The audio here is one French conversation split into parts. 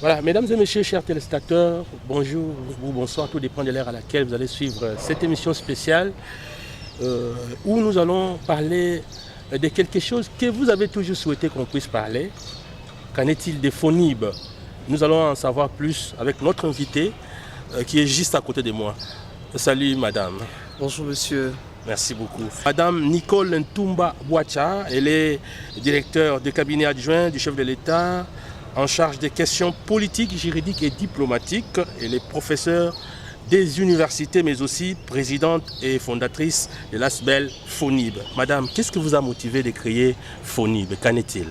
Voilà, mesdames et messieurs, chers téléspectateurs, bonjour ou bonsoir, tout dépend de l'heure à laquelle vous allez suivre cette émission spéciale où nous allons parler de quelque chose que vous avez toujours souhaité qu'on puisse parler. Qu'en est-il des FONIB? Nous allons en savoir plus avec notre invité qui est juste à côté de moi. Salut madame. Bonjour monsieur. Merci beaucoup. Madame Nicole Ntumba Boacha, elle est directeur de cabinet adjoint du chef de l'État en charge des questions politiques, juridiques et diplomatiques. Elle est professeure des universités, mais aussi présidente et fondatrice de l'ASBEL FONIB. Madame, qu'est-ce qui vous a motivé de créer FONIB? Qu'en est-il?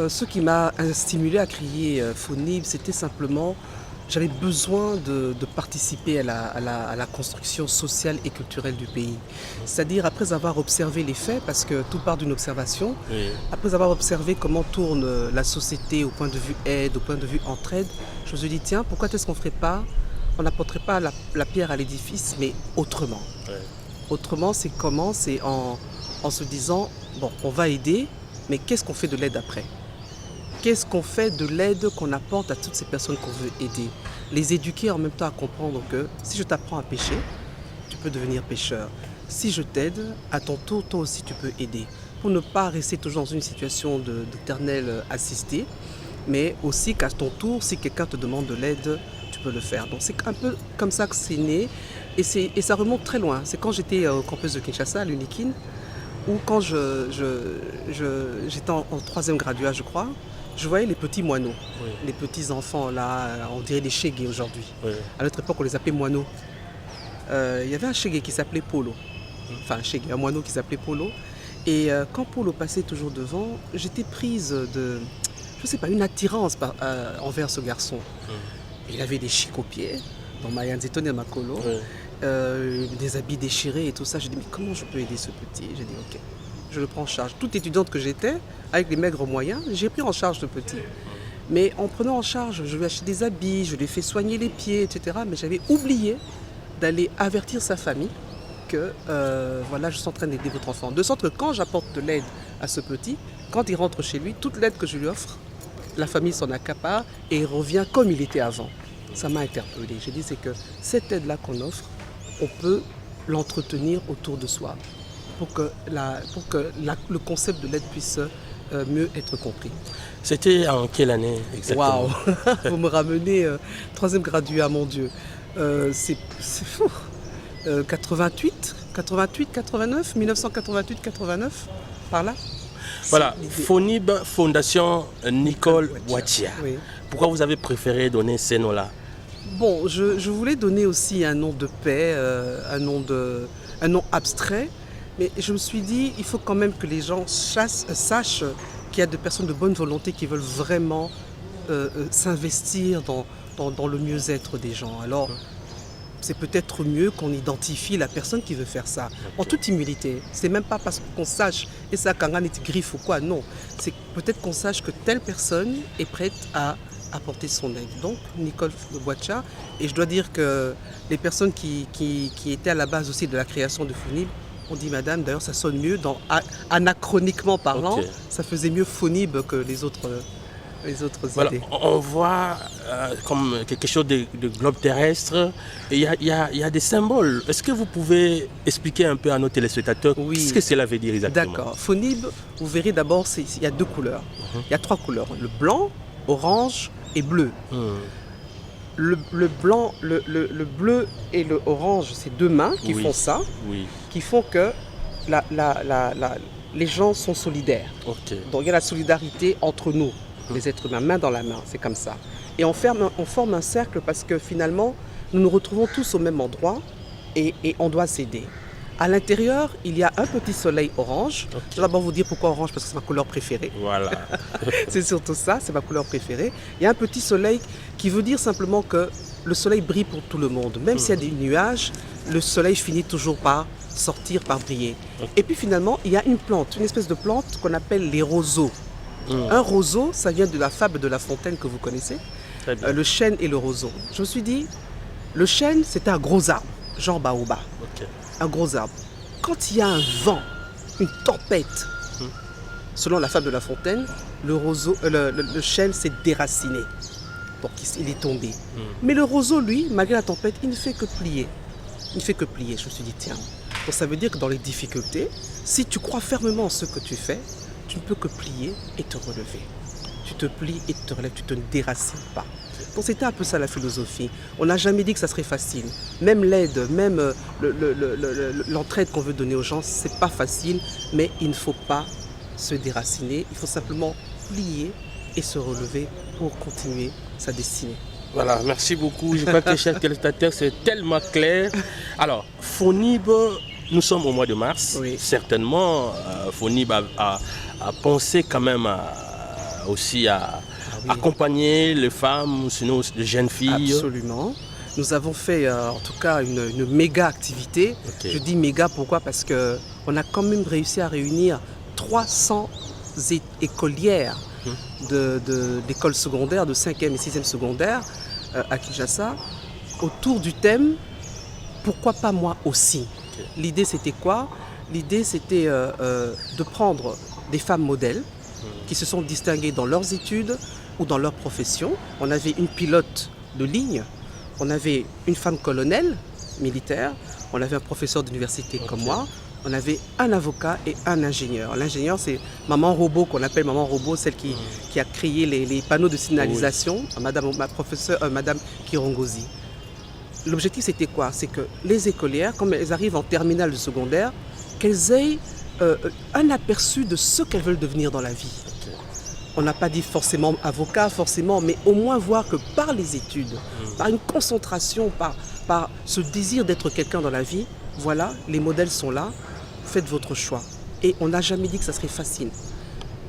Ce qui m'a stimulé à créer FONIB, c'était simplement, j'avais besoin de participer à la construction sociale et culturelle du pays. C'est-à-dire, après avoir observé les faits, parce que tout part d'une observation, oui. Après avoir observé comment tourne la société au point de vue aide, au point de vue entraide, je me suis dit, tiens, pourquoi est-ce qu'on n'apporterait pas la pierre à l'édifice, mais autrement. Oui. Autrement, c'est comment? C'est en se disant, bon, on va aider, mais qu'est-ce qu'on fait de l'aide après? Qu'est-ce qu'on fait de l'aide qu'on apporte à toutes ces personnes qu'on veut aider? Les éduquer en même temps à comprendre que si je t'apprends à pêcher, tu peux devenir pêcheur. Si je t'aide, à ton tour, toi aussi tu peux aider. Pour ne pas rester toujours dans une situation d'éternel assisté, mais aussi qu'à ton tour, si quelqu'un te demande de l'aide, tu peux le faire. Donc c'est un peu comme ça que c'est né et ça remonte très loin. C'est quand j'étais au campus de Kinshasa, à l'UNIKIN, ou quand j'étais en troisième graduat, je crois, je voyais les petits moineaux, oui. Les petits enfants là, on dirait des chégués aujourd'hui. Oui. À notre époque, on les appelait moineaux. Il y avait un chégué qui s'appelait Polo, enfin un moineau qui s'appelait Polo. Et quand Polo passait toujours devant, j'étais prise de, je sais pas, une attirance envers ce garçon. Il avait des chics aux pieds, dans ma yanzito et ma colo. Des habits déchirés et tout ça. J'ai dit, mais comment je peux aider ce petit? J'ai dit, ok, je le prends en charge. Toute étudiante que j'étais, avec les maigres moyens, j'ai pris en charge ce petit. Mais en prenant en charge, je lui ai acheté des habits, je lui ai fait soigner les pieds, etc. Mais j'avais oublié d'aller avertir sa famille que voilà, je suis en train d'aider votre enfant. De sorte que quand j'apporte de l'aide à ce petit, quand il rentre chez lui, toute l'aide que je lui offre, la famille s'en accapare et il revient comme il était avant. Ça m'a interpellé. J'ai dit, c'est que cette aide-là qu'on offre, on peut l'entretenir autour de soi pour que le concept de l'aide puisse mieux être compris. C'était en quelle année exactement? Waouh. Vous me ramenez troisième graduat, mon Dieu. C'est fou. 88, 89, 1988, 89, par là. Voilà, FONIB, Fondation Nicole Boacha. Oui. Pourquoi vous avez préféré donner ces noms-là? Bon, je voulais donner aussi un nom de paix, un nom abstrait, mais je me suis dit, il faut quand même que les gens sachent qu'il y a des personnes de bonne volonté qui veulent vraiment s'investir dans le mieux-être des gens. Alors, c'est peut-être mieux qu'on identifie la personne qui veut faire ça, en toute humilité. C'est même pas parce qu'on sache, et ça, quand on est griffe ou quoi, non. C'est peut-être qu'on sache que telle personne est prête à apporter son aide. Donc, Nicole Boacha, et je dois dire que les personnes qui étaient à la base aussi de la création de FONIB ont dit, madame, d'ailleurs ça sonne mieux, anachroniquement parlant, okay. Ça faisait mieux FONIB que les autres voilà, idées. On voit comme quelque chose de globe terrestre, et il y a des symboles. Est-ce que vous pouvez expliquer un peu à nos téléspectateurs ce que cela veut dire exactement? D'accord. FONIB, vous verrez d'abord, il y a deux couleurs. Il y a trois couleurs, le blanc, orange et bleu. Le blanc, le bleu et le orange, c'est deux mains qui font ça, qui font que les gens sont solidaires. Okay. Donc il y a la solidarité entre nous, les êtres humains, main dans la main, c'est comme ça. Et on forme un cercle parce que finalement, nous nous retrouvons tous au même endroit et on doit s'aider. À l'intérieur, il y a un petit soleil orange. Okay. Je vais d'abord vous dire pourquoi orange, parce que c'est ma couleur préférée. Voilà. C'est surtout ça, c'est ma couleur préférée. Il y a un petit soleil qui veut dire simplement que le soleil brille pour tout le monde. Même s'il y a des nuages, le soleil finit toujours par sortir, par briller. Okay. Et puis finalement, il y a une plante, une espèce de plante qu'on appelle les roseaux. Un roseau, ça vient de la fable de La Fontaine que vous connaissez. Le chêne et le roseau. Je me suis dit, le chêne, c'était un gros arbre, genre baobab. Okay. Un gros arbre. Quand il y a un vent, une tempête, selon la fable de La Fontaine, le chêne s'est déraciné. Donc il est tombé. Mais le roseau, lui, malgré la tempête, il ne fait que plier. Il ne fait que plier. Je me suis dit, tiens. Donc ça veut dire que dans les difficultés, si tu crois fermement en ce que tu fais, tu ne peux que plier et te relever. Tu te plies et te relèves, tu ne te déracines pas. Donc c'était un peu ça la philosophie. On n'a jamais dit que ça serait facile. Même l'aide, même l'entraide qu'on veut donner aux gens, c'est pas facile, mais il ne faut pas se déraciner. Il faut simplement plier et se relever pour continuer sa destinée. Voilà, merci beaucoup. Je crois que, chers téléspectateurs, c'est tellement clair. Alors, FONIB, nous sommes au mois de mars. Oui. Certainement, FONIB a pensé quand même aussi à accompagner les femmes, sinon les jeunes filles. Absolument. Nous avons fait en tout cas une méga activité. Okay. Je dis méga pourquoi? Parce qu'on a quand même réussi à réunir 300 écolières de l'école secondaire, de 5e et 6e secondaire à Kinshasa, autour du thème « Pourquoi pas moi aussi ?» Okay. L'idée c'était quoi? L'idée c'était de prendre des femmes modèles qui se sont distinguées dans leurs études ou dans leur profession. On avait une pilote de ligne, on avait une femme colonel militaire, on avait un professeur d'université comme moi, on avait un avocat et un ingénieur. L'ingénieur, c'est Maman Robot, qu'on appelle Maman Robot, celle qui a créé les panneaux de signalisation, Madame Kirongozi. L'objectif, c'était quoi? C'est que les écolières, quand elles arrivent en terminale de secondaire, qu'elles aient un aperçu de ce qu'elles veulent devenir dans la vie. Okay. On n'a pas dit forcément avocat, mais au moins voir que par les études, par une concentration, par ce désir d'être quelqu'un dans la vie, voilà, les modèles sont là, faites votre choix. Et on n'a jamais dit que ça serait facile.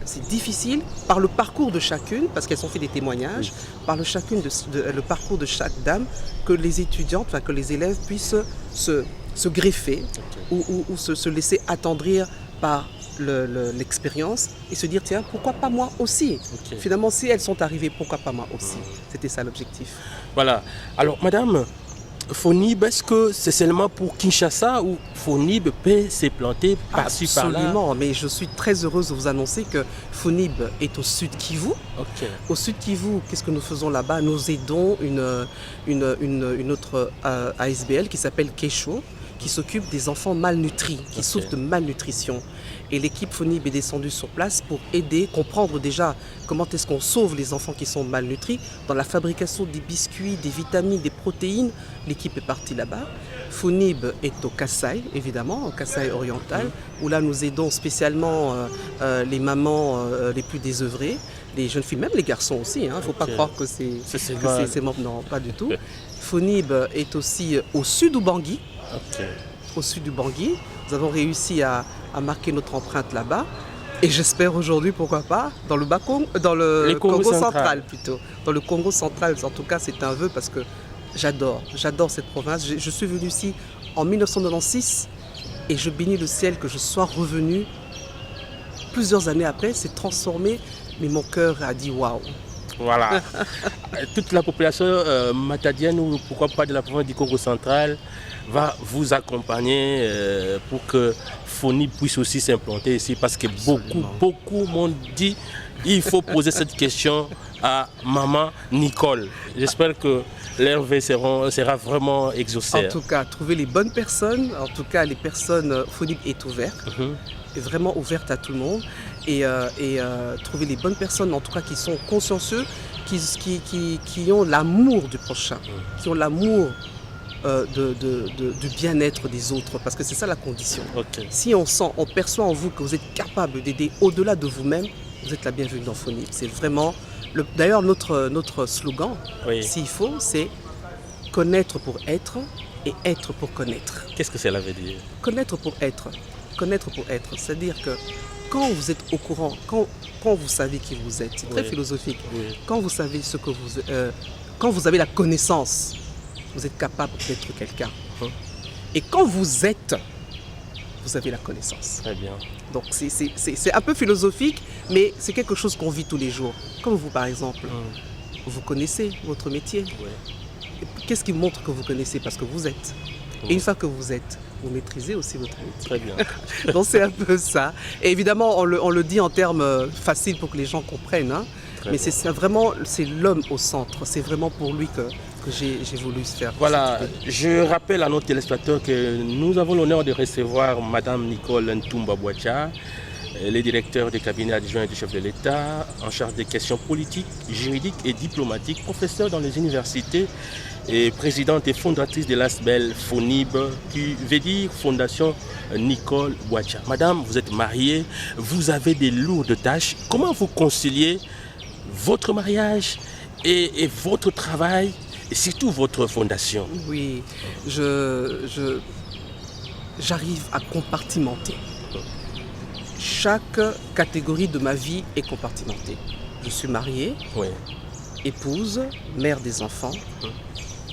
C'est difficile par le parcours de chacune, parce qu'elles ont fait des témoignages, par le parcours de chaque dame, que les étudiantes, enfin, que les élèves puissent se greffer ou se laisser attendrir par l'expérience et se dire tiens, pourquoi pas moi aussi? Finalement, si elles sont arrivées, pourquoi pas moi aussi? C'était ça l'objectif. Voilà. Alors, madame, FONIB, est-ce que c'est seulement pour Kinshasa ou FONIB peut s'éplanter par-ci par-là? Absolument, mais je suis très heureuse de vous annoncer que FONIB est au Sud Kivu. Au Sud Kivu, qu'est-ce que nous faisons là-bas? Nous aidons une autre ASBL qui s'appelle Kesho, qui s'occupe des enfants malnutris, qui souffrent de malnutrition. Et l'équipe FONIB est descendue sur place pour aider, comprendre déjà comment est-ce qu'on sauve les enfants qui sont malnutris dans la fabrication des biscuits, des vitamines, des protéines. L'équipe est partie là-bas. FONIB est au Kasaï, évidemment, au Kasaï oriental, où là nous aidons spécialement les mamans les plus désœuvrées, les jeunes filles, même les garçons aussi. Il ne faut pas croire que c'est mort. Non, pas du tout. FONIB est aussi au sud du Bangui. Au sud du Bangui. Nous avons réussi à marquer notre empreinte là-bas. Et j'espère aujourd'hui, pourquoi pas, dans le Congo central plutôt. Dans le Congo central, en tout cas, c'est un vœu parce que j'adore cette province. Je suis venu ici en 1996 et je bénis le ciel que je sois revenu. Plusieurs années après, c'est transformé, mais mon cœur a dit waouh. Voilà. Toute la population matadienne ou pourquoi pas de la province du Congo central va vous accompagner pour que FONIB puisse aussi s'implanter ici parce que beaucoup m'ont dit il faut poser cette question à maman Nicole. J'espère que leur vœu sera vraiment exaucé. En tout cas, trouver les bonnes personnes, en tout cas les personnes, FONIB est ouverte, est vraiment ouverte à tout le monde. Et trouver les bonnes personnes, en tout cas qui sont consciencieux, qui ont l'amour du prochain, qui ont l'amour du bien-être des autres, parce que c'est ça la condition. Si on perçoit en vous que vous êtes capable d'aider au-delà de vous-même, vous êtes la bienvenue dans FONIB. C'est vraiment, d'ailleurs notre slogan, s'il faut, c'est connaître pour être et être pour connaître. Qu'est-ce que cela veut dire? Connaître pour être, c'est-à-dire que quand vous êtes au courant, quand vous savez qui vous êtes, c'est très philosophique, quand vous savez ce que quand vous avez la connaissance, vous êtes capable d'être quelqu'un. Et quand vous êtes, vous avez la connaissance. Très bien. Donc c'est un peu philosophique, mais c'est quelque chose qu'on vit tous les jours. Comme vous par exemple, vous connaissez votre métier. Qu'est-ce qui montre que vous connaissez? Parce que vous êtes. Et une fois que vous êtes, vous maîtrisez aussi votre métier. Très bien. Donc c'est un peu ça. Et évidemment, on le dit en termes faciles pour que les gens comprennent. Mais c'est vraiment, c'est l'homme au centre. C'est vraiment pour lui que j'ai voulu faire. Voilà, je rappelle à nos téléspectateurs que nous avons l'honneur de recevoir Madame Nicole Ntumba Boacha, le directeur du cabinet adjoint du chef de l'État, en charge des questions politiques, juridiques et diplomatiques, professeur dans les universités et présidente et fondatrice de l'ASBEL FONIB, qui veut dire Fondation Nicole Boacha. Madame, vous êtes mariée, vous avez des lourdes tâches. Comment vous conciliez votre mariage et votre travail et surtout votre fondation? Oui, j'arrive à compartimenter. Chaque catégorie de ma vie est compartimentée. Je suis mariée, oui, épouse, mère des enfants.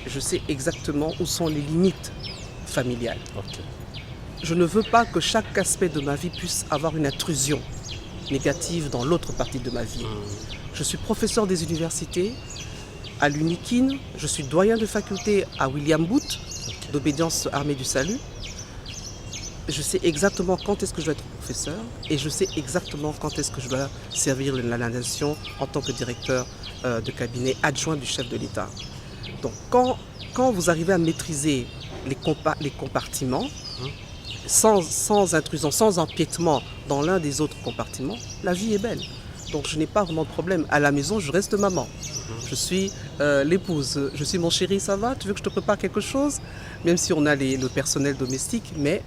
Je sais exactement où sont les limites familiales. Okay. Je ne veux pas que chaque aspect de ma vie puisse avoir une intrusion négative dans l'autre partie de ma vie. Je suis professeur des universités à l'UNIKIN, je suis doyen de faculté à William Booth, d'obédience armée du salut. Je sais exactement quand est-ce que je dois être professeur et je sais exactement quand est-ce que je dois servir la nation en tant que directeur de cabinet adjoint du chef de l'État. Donc quand vous arrivez à maîtriser les compartiments, sans intrusion, sans empiètement dans l'un des autres compartiments, la vie est belle. Donc je n'ai pas vraiment de problème. À la maison, je reste maman. Je suis l'épouse. Je suis mon chéri, ça va? Tu veux que je te prépare quelque chose? Même si on a le personnel domestique, mais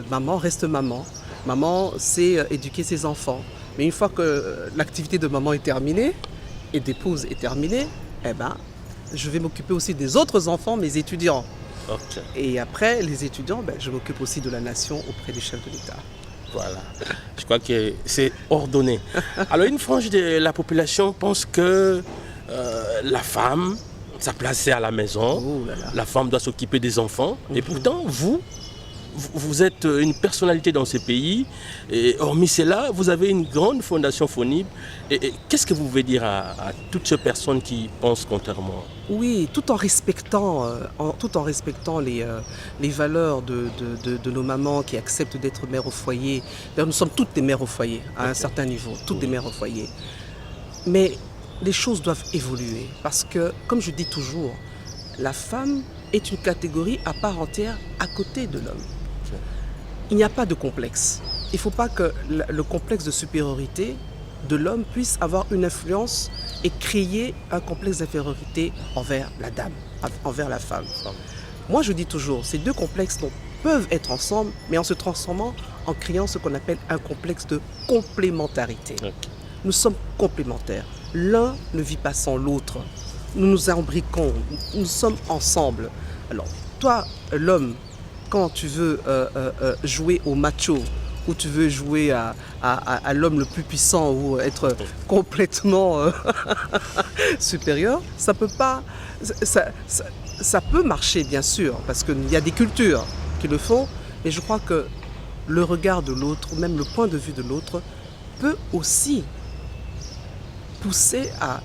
maman reste maman. Maman sait éduquer ses enfants. Mais une fois que l'activité de maman est terminée et d'épouse est terminée, eh ben, je vais m'occuper aussi des autres enfants, mes étudiants. Okay. Et après, les étudiants, je m'occupe aussi de la nation auprès des chefs de l'État. Voilà, je crois que c'est ordonné. Alors une frange de la population pense que la femme, sa place c'est à la maison, la femme doit s'occuper des enfants. Et pourtant, vous êtes une personnalité dans ce pays, et hormis cela, vous avez une grande fondation FONIB. Et qu'est-ce que vous voulez dire à toutes ces personnes qui pensent contrairement? Oui, tout en respectant les valeurs de nos mamans qui acceptent d'être mères au foyer. Nous sommes toutes des mères au foyer, à un certain niveau, toutes des mères au foyer. Mais les choses doivent évoluer parce que, comme je dis toujours, la femme est une catégorie à part entière à côté de l'homme. Il n'y a pas de complexe. Il ne faut pas que le complexe de supériorité de l'homme puisse avoir une influence et créer un complexe d'infériorité envers la dame, envers la femme. Moi, je dis toujours, ces deux complexes peuvent être ensemble, mais en se transformant, en créant ce qu'on appelle un complexe de complémentarité. Okay. Nous sommes complémentaires. L'un ne vit pas sans l'autre. Nous nous imbriquons, nous sommes ensemble. Alors, toi, l'homme, quand tu veux jouer au macho, ou tu veux jouer à l'homme le plus puissant ou être complètement supérieur, ça peut pas, ça peut marcher bien sûr, parce qu'il y a des cultures qui le font, mais je crois que le regard de l'autre, ou même le point de vue de l'autre, peut aussi pousser à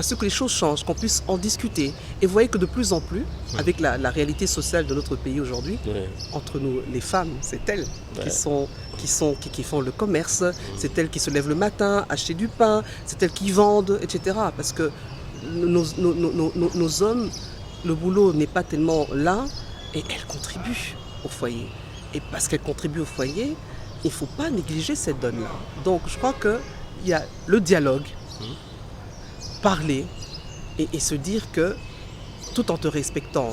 ce que les choses changent, qu'on puisse en discuter. Et vous voyez que de plus en plus, avec la réalité sociale de notre pays aujourd'hui, entre nous, les femmes, c'est elles qui font le commerce, c'est elles qui se lèvent le matin, acheter du pain, c'est elles qui vendent, etc. Parce que nos hommes, le boulot n'est pas tellement là, et elles contribuent au foyer. Et parce qu'elles contribuent au foyer, il ne faut pas négliger cette donne-là. Donc je crois qu'il y a le dialogue, parler et se dire que tout en te respectant,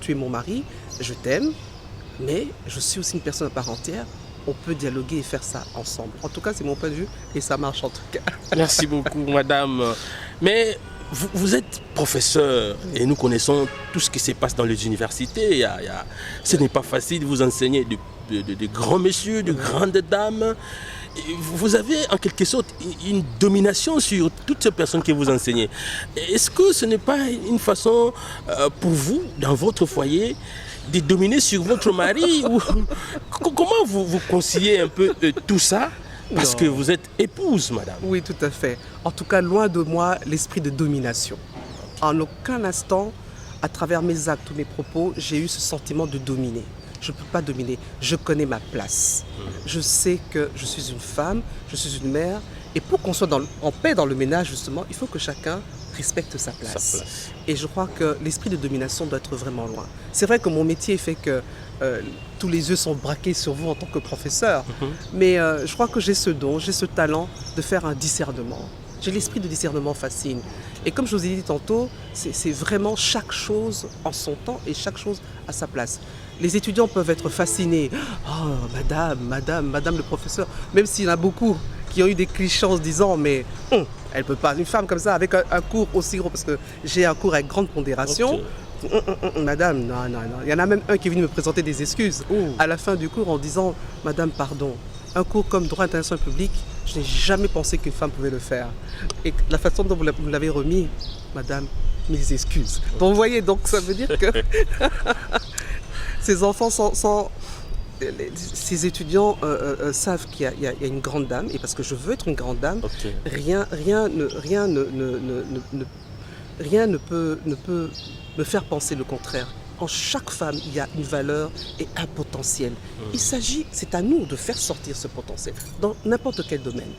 tu es mon mari, je t'aime, mais je suis aussi une personne à part entière, on peut dialoguer et faire ça ensemble. En tout cas, c'est mon point de vue et ça marche en tout cas. Merci beaucoup, madame. Mais vous êtes professeur et nous connaissons tout ce qui se passe dans les universités. Ce n'est pas facile de vous enseigner de grands messieurs, de grandes dames. Vous avez en quelque sorte une domination sur toutes ces personnes que vous enseignez. Est-ce que ce n'est pas une façon pour vous, dans votre foyer, de dominer sur votre mari ou... Comment vous conciliez un peu tout ça? Parce que vous êtes épouse, madame. Oui, tout à fait. En tout cas, loin de moi l'esprit de domination. En aucun instant, à travers mes actes ou mes propos, j'ai eu ce sentiment de dominer. Je ne peux pas dominer, je connais ma place. Je sais que je suis une femme, je suis une mère Et pour qu'on soit en paix dans le ménage, justement, il faut que chacun respecte sa place. Et je crois que l'esprit de domination doit être vraiment loin. C'est vrai que mon métier fait que tous les yeux sont braqués sur vous en tant que professeur, mais je crois que j'ai ce don, j'ai ce talent de faire un discernement. J'ai l'esprit de discernement fascine. Et comme je vous ai dit tantôt, c'est vraiment chaque chose en son temps et chaque chose à sa place. Les étudiants peuvent être fascinés. Oh, madame le professeur. Même s'il y en a beaucoup qui ont eu des clichés en se disant, mais elle ne peut pas, une femme comme ça, avec un cours aussi gros, parce que j'ai un cours avec grande pondération. Madame, non. Il y en a même un qui est venu me présenter des excuses à la fin du cours en disant, madame, pardon, un cours comme droit international public, je n'ai jamais pensé qu'une femme pouvait le faire. Et la façon dont vous l'avez remis, madame, mille excuses. Donc vous voyez, donc ça veut dire que ces enfants ces étudiants savent qu'il y a une grande dame, et parce que je veux être une grande dame, rien ne peut me faire penser le contraire. En chaque femme, il y a une valeur et un potentiel. C'est à nous de faire sortir ce potentiel dans n'importe quel domaine.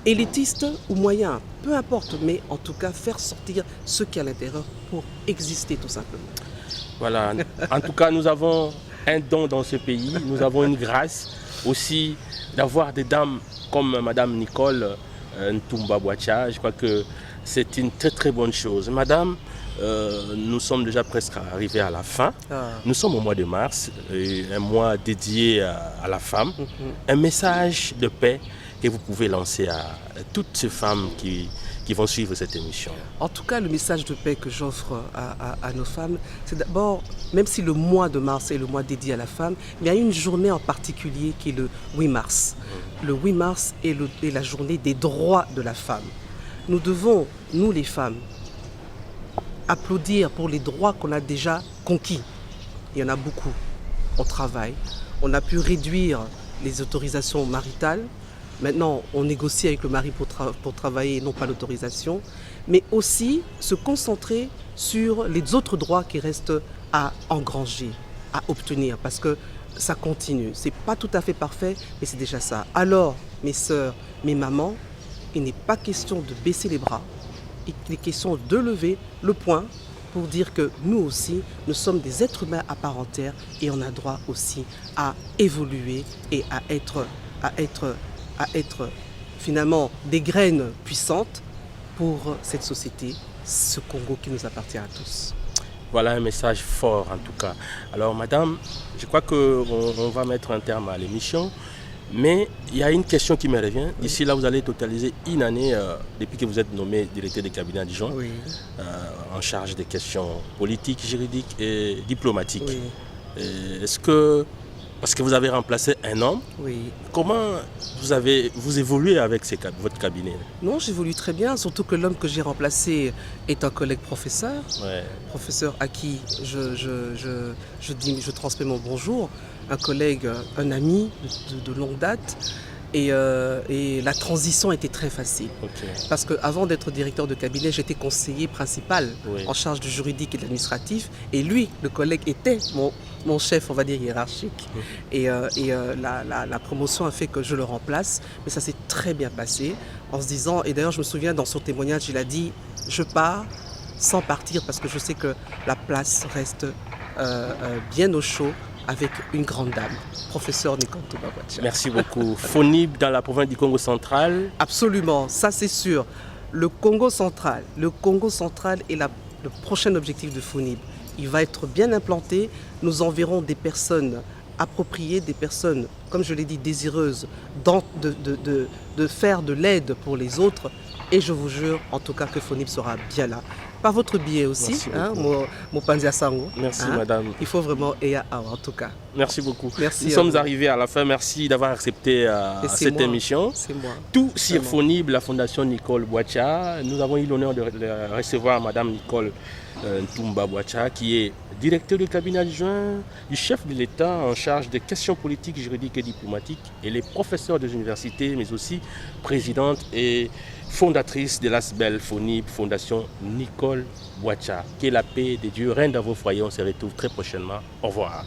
Élitiste ou moyen, peu importe, mais en tout cas faire sortir ce qui est à l'intérieur pour exister tout simplement. Voilà, en tout cas nous avons un don dans ce pays, nous avons une grâce aussi d'avoir des dames comme Madame Nicole Ntumba Boacha. Je crois que c'est une très très bonne chose. Madame, nous sommes déjà presque arrivés à la fin. Nous sommes au mois de mars, un mois dédié à la femme. Un message de paix que vous pouvez lancer à toutes ces femmes qui vont suivre cette émission. En tout cas, le message de paix que j'offre à nos femmes, c'est d'abord, même si le mois de mars est le mois dédié à la femme, mais il y a une journée en particulier qui est le 8 mars. Le 8 mars est la journée des droits de la femme. Nous devons, nous les femmes, applaudir pour les droits qu'on a déjà conquis. Il y en a beaucoup. On travaille. On a pu réduire les autorisations maritales. Maintenant, on négocie avec le mari pour travailler, non pas l'autorisation. Mais aussi se concentrer sur les autres droits qui restent à engranger, à obtenir. Parce que ça continue. Ce n'est pas tout à fait parfait, mais c'est déjà ça. Alors, mes sœurs, mes mamans, il n'est pas question de baisser les bras. Il est question de lever le poing pour dire que nous aussi, nous sommes des êtres humains à part entière et on a droit aussi à évoluer et à être finalement des graines puissantes pour cette société, ce Congo qui nous appartient à tous. Voilà un message fort en tout cas. Alors madame, je crois qu'on va mettre un terme à l'émission. Mais il y a une question qui me revient. Ici, là, vous allez totaliser une année depuis que vous êtes nommé directeur de cabinet adjoint en charge des questions politiques, juridiques et diplomatiques. Est-ce que, parce que vous avez remplacé un homme, comment vous évoluez avec votre cabinet? Non, j'évolue très bien, surtout que l'homme que j'ai remplacé est un collègue professeur, professeur à qui je transmets mon bonjour. Un collègue, un ami de longue date et la transition était très facile. Parce qu'avant d'être directeur de cabinet, j'étais conseiller principal en charge du juridique et de l'administratif et lui, le collègue, était mon chef, on va dire, hiérarchique. Et la promotion a fait que je le remplace, mais ça s'est très bien passé en se disant, et d'ailleurs je me souviens dans son témoignage, il a dit « je pars sans partir parce que je sais que la place reste bien au chaud ». Avec une grande dame, professeur Nicole Ntumba Boacha. Merci beaucoup. FONIB dans la province du Congo central. Absolument, ça c'est sûr. Le Congo central est le prochain objectif de FONIB. Il va être bien implanté. Nous enverrons des personnes appropriées, des personnes, comme je l'ai dit, désireuses de faire de l'aide pour les autres. Et je vous jure, en tout cas, que FONIB sera bien là. Par votre biais aussi, mon Panzia Sango. Merci madame. Il faut vraiment en tout cas. Merci beaucoup. Merci Nous sommes arrivés à la fin. Merci d'avoir accepté cette émission. C'est moi. Tout sur FONIB, la Fondation Nicole Boacha. Nous avons eu l'honneur de recevoir madame Nicole Ntumba Boacha, qui est directeur du cabinet adjoint du chef de l'État en charge des questions politiques, juridiques et diplomatiques. Elle est professeure des universités, mais aussi présidente et fondatrice de l'ASBEL FONIB, Fondation Nicole Boacha. Que la paix de Dieu règne dans vos foyers. On se retrouve très prochainement. Au revoir.